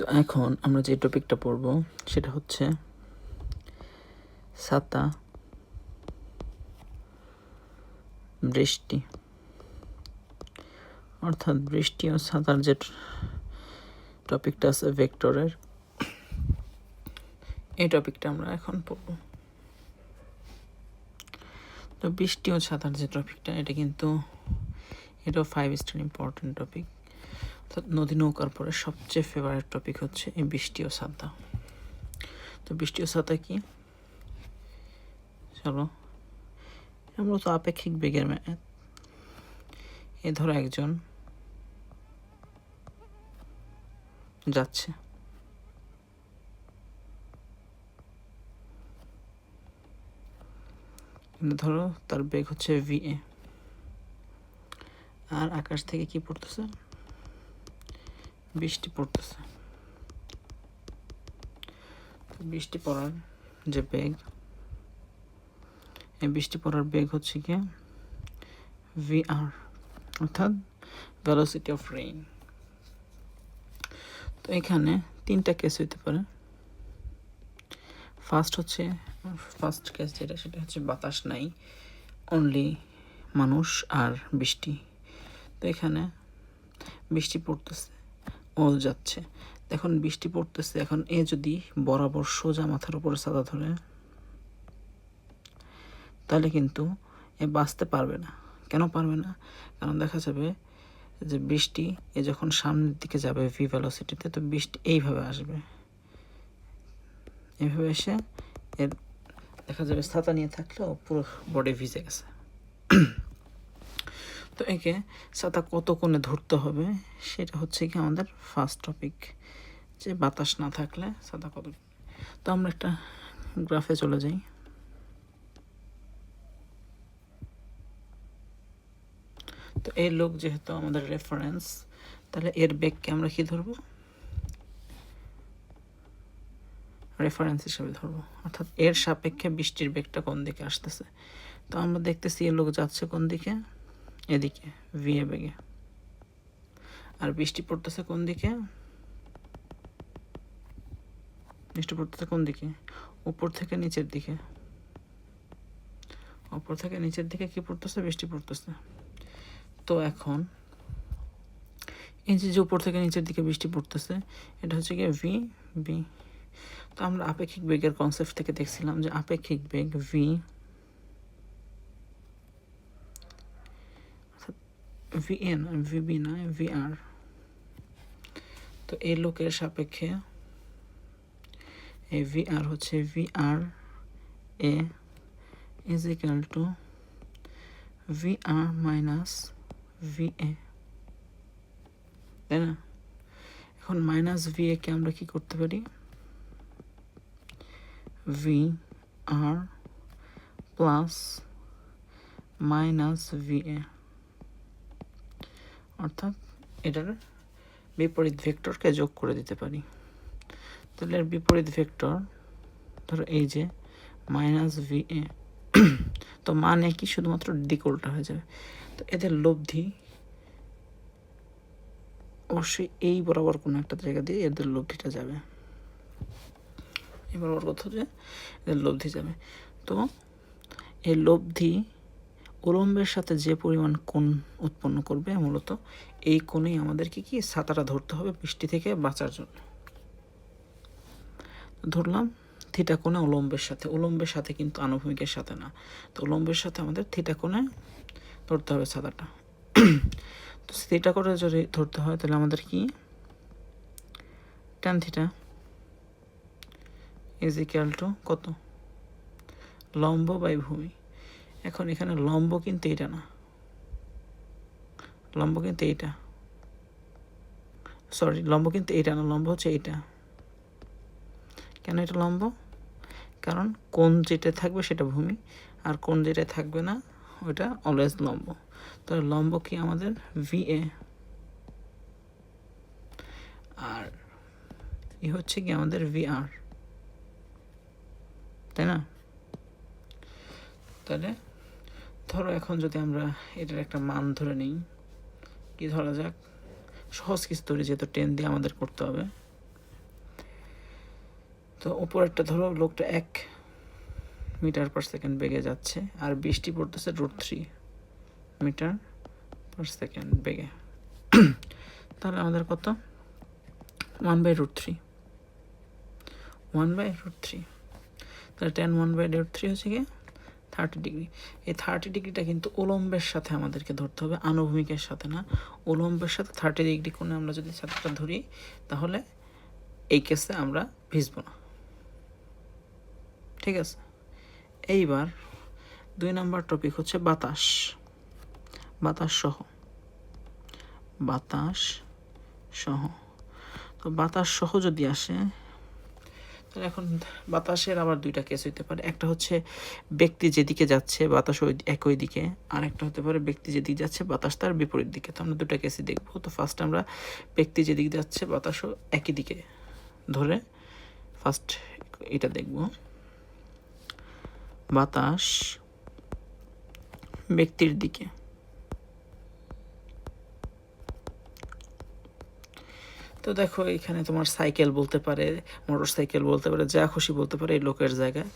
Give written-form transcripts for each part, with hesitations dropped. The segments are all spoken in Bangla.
তো এখন আমরা যে টপিকটা পড়ব সেটা হচ্ছে ছাতা, বৃষ্টি। অর্থাৎ বৃষ্টি ও ছাতার যে টপিকটা আছে ভেক্টরের, এই টপিকটা আমরা এখন পড়ব। তো বৃষ্টি ও ছাতার যে টপিকটা, এটাও 5 স্টার ইম্পর্টেন্ট টপিক। অর্থাৎ নদী নৌকার পরে সবচেয়ে ফেভারিট টপিক হচ্ছে এই বৃষ্টি ও ছাতা। তো বৃষ্টি ও ছাতা কি? চলো, আমরা তো আপেক্ষিক বেগের ম্যাথ। ধরো একজন যাচ্ছে, ধরো তার বেগ হচ্ছে VA, আর আকাশ থেকে কি পড়তেছে? বৃষ্টি পড়তেছে। বৃষ্টি পড়ার যে বেগ, এই বৃষ্টি পড়ার বেগ হচ্ছে কি VR, অর্থাৎ ভেলোসিটি অফ রেইন। তো এখানে 3টা কেস হইতে পারে। ফার্স্ট কেস সেটা হচ্ছে বাতাস নাই, অনলি মানুষ আর বৃষ্টি। তো এখানে বৃষ্টি পড়তেছে, ও যাচ্ছে। এখন বৃষ্টি পড়তেছে, এখন যদি বরাবর সোজা মাথার উপরে ছাতা ধরে, তাহলে কিন্তু বাঁচতে পারবে না। কেন পারবে না? কারণ দেখা যাবে যে বৃষ্টি যখন সামনের দিকে যাবে ভি ভেলোসিটিতে, তো বৃষ্টি এইভাবে আসবে, এইভাবে এসে দেখা যাবে ছাতা নিয়ে থাকলেও পুরো বডি ভিজে গেছে। তো একে ছাতা কত কোণে ধরতে হবে সেটা হচ্ছে কি আমাদের ফার্স্ট টপিক, যে বাতাস না থাকলে ছাতা কত। তো আমরা একটা গ্রাফে চলে যাই। তো এই লোক যেহেতু আমাদের রেফারেন্স, তাহলে এর বেগকে আমরা কি ধরবো? রেফারেন্স হিসেবে ধরবো। অর্থাৎ এর সাপেক্ষে বৃষ্টির বেগটা কোন দিকে আসতেছে। তো আমরা দেখতেছি এই লোক যাচ্ছে কোন দিকে? এদিকে, VA বেগে। আর বৃষ্টি পড়তেছে কোন দিকে? বৃষ্টি পড়তেছে কোন দিকে? উপর থেকে নিচের দিকে। উপর থেকে নিচের দিকে কি পড়তেছে? বৃষ্টি পড়তেছে। তো এখন এই যে উপর থেকে নিচের দিকে বৃষ্টি পড়তেছে, এটা হচ্ছে কি VB। তো আমরা আপেক্ষিক বেগের কনসেপ্ট থেকে দেখছিলাম যে আপেক্ষিক বেগ VB না, VR। তো এই লোকের সাপেক্ষে এই VR হচ্ছে VRA is equal to VR minus VA, তাই না? এখন মাইনাস VA কে আমরা কি করতে পারি? VR প্লাস মাইনাস VA, অর্থাৎ এটার বিপরীত ভেক্টরকে যোগ করে দিতে পারি। তাহলে এর বিপরীত ভেক্টর ধরো এই যে মাইনাস VA, তো মানে কি শুধুমাত্র দিক উল্টা হয়ে যাবে। তো এদের লব্ধি অবশ্যই এই বরাবর কোনো একটা জায়গা দিয়ে এদের লব্ধিটা যাবে, এই বরাবর কোথাও যে এদের লব্ধি যাবে। তো এই লব্ধি উলম্বের সাথে যে পরিমাণ কোণ উৎপন্ন করবে, মূলত এই কোণেই আমাদেরকে কি ছাতাটা ধরতে হবে বৃষ্টি থেকে বাঁচার জন্য। ধরলাম থিটা কোণে উলম্বের সাথে কিন্তু আনুভূমিকের সাথে না। তো উলম্বের সাথে আমাদের থিটা কোণে ধরতে হবে ছাতাটা। তো থিটা করে যদি ধরতে হয় তাহলে আমাদের কি tan theta is equal two কত? লম্ব বাই ভূমি। এখন এখানে লম্ব কিন্তু এটা না, লম্ব কিন্তু এইটা, লম্ব কিন্তু এইটা না, লম্ব হচ্ছে এইটা। কেন এটা লম্ব? কারণ কোণ যেটা থাকবে সেটা ভূমি, আর কোণ যেটা থাকবে না ওইটা অলওয়েজ লম্ব। তাহলে লম্ব কি আমাদের VA, আর হচ্ছে কি আমাদের VR, তাই না? তাহলে ধরো এখন যদি আমরা এটার একটা মান ধরে নিই, কি ধরা যাক, সহজ কিছু ধরে, যেহেতু 10 দিয়ে আমাদের করতে হবে, তো উপরেরটা ধরো লোকটা 1 মিটার পার সেকেন্ড বেগে যাচ্ছে, আর বৃষ্টি পড়তেছে √3 মিটার পার সেকেন্ড বেগে। তাহলে আমাদের কত? 1/√3, 1/√3। তাহলে tan 1/√3 হচ্ছে কি 30 ডিগ্রি। এই 30 ডিগ্রিটা কিন্তু উলম্বের সাথে আমাদেরকে ধরতে হবে, আনুভূমিকের সাথে না। উলম্বের সাথে 30 ডিগ্রি কোণে আমরা যদি ছাত্রটা ধরি, তাহলে এই কেসে আমরা ভিজব না। ঠিক আছে, এইবার 2 নম্বর টপিক হচ্ছে বাতাস। বাতাস সহ। তো বাতাস সহ যদি আসে, তাহলে এখন বাতাসের আবার 2টা কেস হইতে পারে। একটা হচ্ছে ব্যক্তি যেদিকে যাচ্ছে বাতাস ওই একই দিকে, আর একটা হতে পারে ব্যক্তি যেদিকে যাচ্ছে বাতাস তার বিপরীত দিকে। তো আমরা 2টা কেসই দেখবো। তো ফার্স্ট আমরা ব্যক্তি যেদিকে যাচ্ছে বাতাসও একই দিকে ধরে ফার্স্ট এটা দেখব। বাতাস ব্যক্তির দিকে, তো দেখো এখানে তোমার সাইকেল বলতে পারে, মোটর সাইকেল বলতে পারে, যা খুশি বলতে পারে এই লোকের জায়গায়।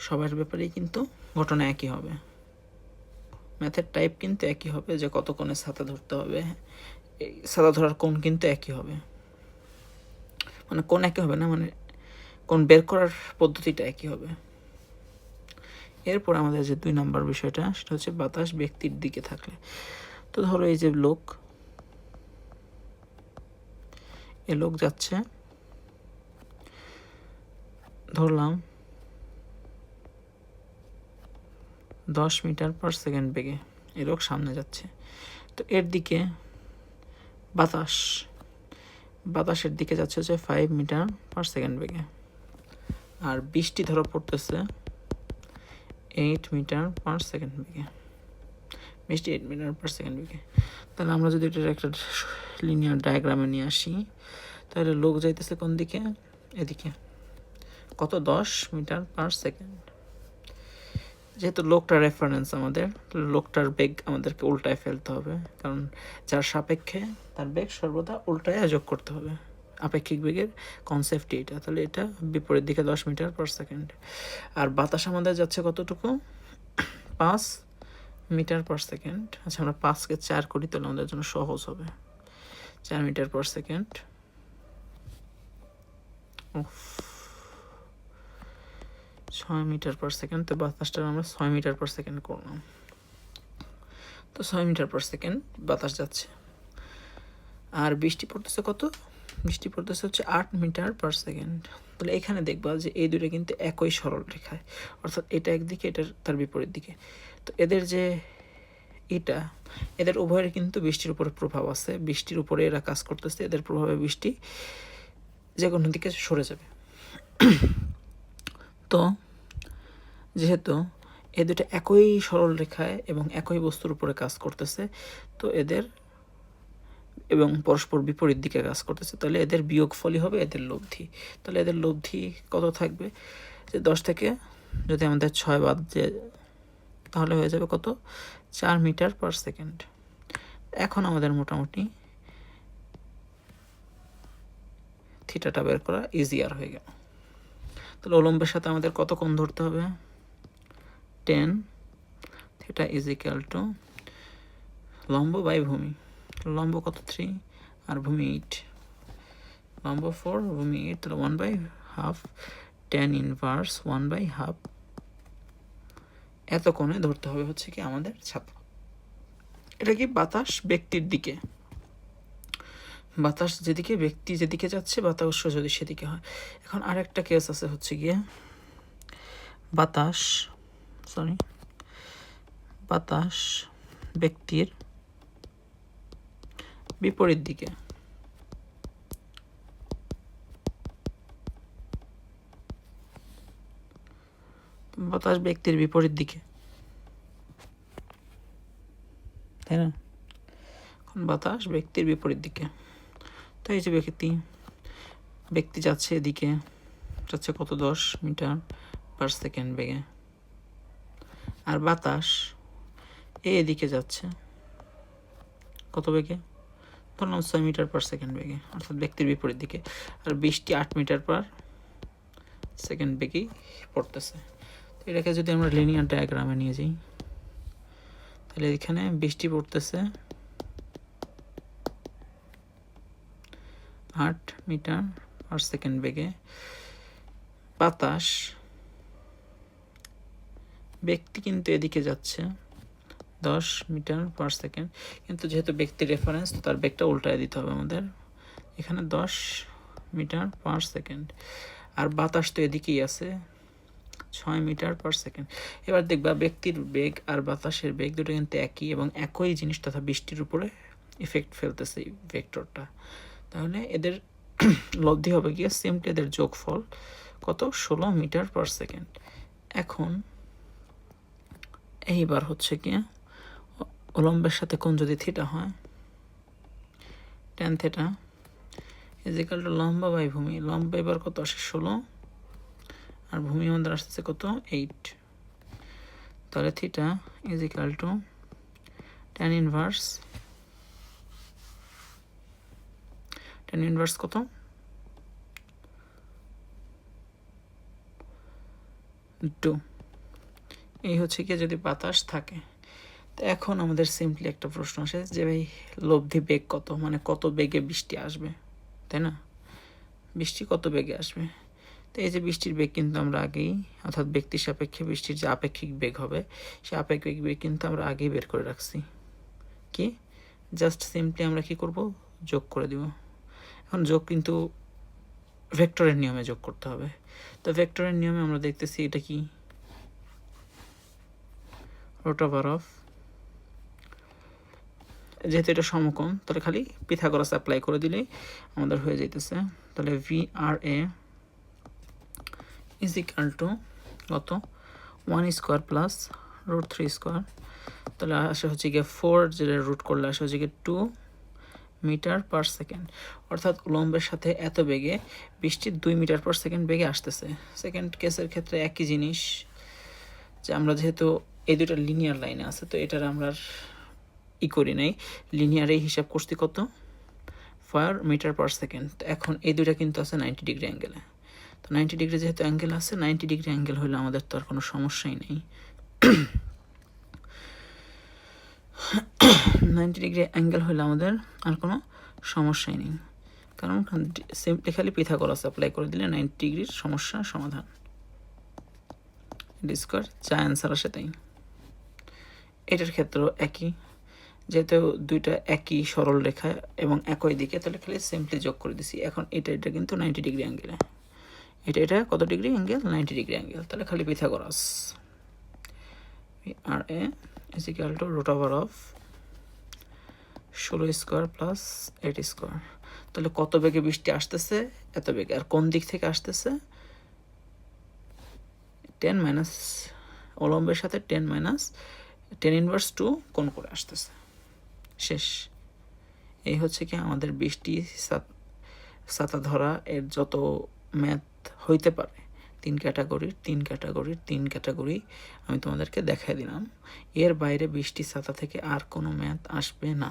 সবার ব্যাপারেই কিন্তু ঘটনা একই হবে, ম্যাথের টাইপ কিন্তু একই হবে, যে কত কোণে ছাতা ধরতে হবে। এই ছাতা ধরার কোণ কিন্তু একই হবে, মানে কোণ একই হবে না, মানে কোণ বের করার পদ্ধতিটা একই হবে। এরপর আমাদের যে 2 নম্বর বিষয়টা, সেটা হচ্ছে বাতাস ব্যক্তির দিকে থাকলে। তো ধরো এই যে লোক, এ লোক যাচ্ছে, ধরলাম 10 মিটার পার সেকেন্ড বেগে এ লোক সামনে যাচ্ছে। তো এর দিকে বাতাসের দিকে যাচ্ছে হচ্ছে 5 মিটার পার সেকেন্ড বেগে, আর বৃষ্টি ধরো পড়তেছে 8 মিটার পার সেকেন্ড বেগে। বৃষ্টি 8 মিটার পার সেকেন্ড বেগে। তাহলে আমরা যদি এটার একটা লিনিয়ার ডায়াগ্রামে নিয়ে আসি, তাহলে লোক যাইতেছে কোন দিকে? এদিকে। কত? 10 মিটার পার সেকেন্ড। যেহেতু লোকটার রেফারেন্স আমাদের, লোকটার বেগ আমাদেরকে উল্টায় ফেলতে হবে, কারণ যার সাপেক্ষে তার বেগ সর্বদা উল্টায় যোগ করতে হবে। আপেক্ষিক বেগের কনসেপ্ট এটা। তাহলে এটা বিপরীত দিকে 10 মিটার পার সেকেন্ড। আর বাতাস আমাদের যাচ্ছে কতটুকু? 5 মিটার পার সেকেন্ড। আচ্ছা, আমরা 5কে 4 করি, তাহলে আমাদের জন্য সহজ হবে। 4 metre per second. 6 metre per second. তো বাতাসটা আমরা 6 মিটার পার সেকেন্ড করলাম। তো 6 মিটার পার সেকেন্ড বাতাস যাচ্ছে। আর বৃষ্টি পড়তেছে কত? বৃষ্টি পড়তেছে হচ্ছে 8 মিটার পার সেকেন্ড। তাহলে এখানে দেখবা যে এই দুটো কিন্তু একই সরল রেখায়, অর্থাৎ এটা একদিকে, এটা তার বিপরীত দিকে। তো এদের যে এদের উভয়ের কিন্তু বৃষ্টির উপরে প্রভাব আছে। বৃষ্টির উপরে এরা কাজ করতেছে, এদের প্রভাবে বৃষ্টি যে কোনো দিকে সরে যাবে। তো যেহেতু এই দুটো একই সরল রেখায় এবং একই বস্তুর উপরে কাজ করতেছে, তো এদের এবং পরস্পর বিপরীত দিকে কাজ করতেছে, তাহলে এদের বিয়োগফলই হবে এদের লব্ধি। তাহলে এদের লব্ধি কত থাকবে? যে 10 থেকে যদি আমাদের 6 বাদ যায়, তাহলে হয়ে যাবে কত? 4 মিটার পার সেকেন্ড। এখন আমাদের মোটামুটি থিটাটা বের করা ইজিয়ার হয়ে গেল। তাহলে উলম্বের সাথে আমাদের কত কোণ ধরতে হবে? 10 থিটা ইজ ইকুয়াল টু লম্ব বাই ভূমি। লম্ব কত? 3 আর ভূমি 8। লম্ব 4, ভূমি 8, তাহলে 1/2 tan ইনভার্স 1/2। এত কোণে ধরতে হবে হচ্ছে কি আমাদের ছাত্র। এটা কি বাতাস ব্যক্তির দিকে, বাতাস যেদিকে, ব্যক্তি যেদিকে যাচ্ছে, বাতাস যদি সেদিকে হয়। এখন আরেকটা কেস আছে হচ্ছে গিয়ে বাতাস ব্যক্তির বিপরীত দিকে। বাতাস ব্যক্তির বিপরীত দিকে, তাই না? এখন বাতাস ব্যক্তির বিপরীত দিকে। তো এই যে ব্যক্তি যাচ্ছে এদিকে, যাচ্ছে কত? 10 মিটার পার সেকেন্ড বেগে। আর বাতাস এদিকে যাচ্ছে কত বেগে? ধরলাম 6 মিটার পার সেকেন্ড বেগে, অর্থাৎ ব্যক্তির বিপরীত দিকে। আর বৃষ্টি 8 মিটার পার সেকেন্ড বেগেই পড়তেছে। তো এটাকে যদি আমরা লিনিয়ার ডায়াগ্রামে নিয়ে যাই, তাহলে এখানে বৃষ্টি পড়তেছে 8 মিটার পার সেকেন্ড বেগে। বাতাস, ব্যক্তি কিন্তু এদিকে যাচ্ছে 10 মিটার পার সেকেন্ড, কিন্তু যেহেতু ব্যক্তির রেফারেন্স, তো তার বেগটা উল্টায় দিতে হবে আমাদের। এখানে 10 মিটার পার সেকেন্ড, আর বাতাস তো এদিকেই আছে 6 মিটার পার সেকেন্ড। এবার দেখবা ব্যক্তির বেগ আর বাতাসের বেগ দুটো কিন্তু একই এবং একই জিনিস তথা বৃষ্টির উপরে ইফেক্ট ফেলতেছে এই ভেক্টরটা। তাহলে এদের লব্ধি হবে গিয়ে সিম্পলি এদের যোগফল কত, 16 মিটার পার সেকেন্ড। এখন এইবার হচ্ছে কি উলম্বের সাথে কোণ যদি থিটা হয়, tan থিটা ইজিক্যাল টু লম্বা বাই ভূমি। লম্বা এবার কত আসে 16, আর ভূমি আমাদের আসতেছে কত 8। তাহলে theta is equal to tan inverse কত, টু। এই হচ্ছে কি যদি বাতাস থাকে। তো এখন আমাদের সিম্পলি একটা প্রশ্ন আসে যে ভাই লব্ধি বেগ কত, মানে কত বেগে বৃষ্টি আসবে, তাই না? বৃষ্টি কত বেগে আসবে। তো এই যে বৃষ্টির বেগ কিন্তু আমরা আগেই, অর্থাৎ ব্যক্তির সাপেক্ষে বৃষ্টির যে আপেক্ষিক বেগ হবে, সে আপেক্ষিক বেগ কিন্তু আমরা আগেই বের করে রাখছি। কি জাস্ট সিম্পলি আমরা কি করব, যোগ করে দিব। এখন যোগ কিন্তু ভেক্টরের নিয়মে যোগ করতে হবে। তো ভেক্টরের নিয়মে আমরা দেখতেছি এটা কি, রুট ওভার অফ, যেহেতু এটা সমকোণ তাহলে খালি পিথাগোরাস অ্যাপ্লাই করে দিলেই আমাদের হয়ে যাইতেছে। তাহলে VRA ইজ ইকুয়াল টু কত, 1 স্কোয়ার প্লাস √3 স্কোয়ার। তাহলে আসে হচ্ছে গিয়ে 4, যেটা রুট করলে আসে হচ্ছে গিয়ে 2 মিটার পার সেকেন্ড। অর্থাৎ উলম্বের সাথে এত বেগে বৃষ্টি 2 মিটার পার সেকেন্ড বেগে আসতেছে। সেকেন্ড কেসের ক্ষেত্রে একই জিনিস, যে আমরা যেহেতু এই দুটো লিনিয়ার লাইনে আছে, তো এটার আমরা করি নাই, লিনিয়ারে হিসাব করছি কত, 4 মিটার পার সেকেন্ড। এখন এই দুইটা কিন্তু আছে 90 ডিগ্রি অ্যাঙ্গেলে। তো 90 ডিগ্রি যেহেতু অ্যাঙ্গেল আছে, 90 ডিগ্রি অ্যাঙ্গেল হলে আমাদের তো আর কোনো সমস্যাই নেই। 90 ডিগ্রি অ্যাঙ্গেল হলে আমাদের আর কোনো সমস্যাই নেই, কারণ সিম্পলি খালি পিথাগোরাস অ্যাপ্লাই করে দিলে 90 ডিগ্রির সমস্যার সমাধান। স্কোয়ার যা অ্যান্সার আসে তাই। এটার ক্ষেত্রেও একই, যেহেতু দুইটা একই সরল রেখা এবং একই দিকে, তাহলে খালি সিম্পলি যোগ করে দিছি। এখন এটা কিন্তু 90 ডিগ্রি অ্যাঙ্গেলে, এটা কত ডিগ্রি অ্যাঙ্গেল, 90 ডিগ্রি অ্যাঙ্গেল। তাহলে খালি Pythagoras VRA is equal to root over of 16 square plus 8 square. তাহলে কত বেগে বৃষ্টি আসতেছে, এত বেগে, আর কোন দিক থেকে আসতেছে, 10 মাইনাস উলম্বের সাথে 10 মাইনাস tan ইনভার্স 2 কোণ করে আসতেছে। শেষ। এই হচ্ছে কি আমাদের বৃষ্টি ছাতা ধরা এর যত ম্যাথ হইতে পারে, 3 ক্যাটাগরি আমি তোমাদেরকে দেখাই দিলাম। এর বাইরে বৃষ্টি ছাতা থেকে আর কোনো ম্যাথ আসবে না।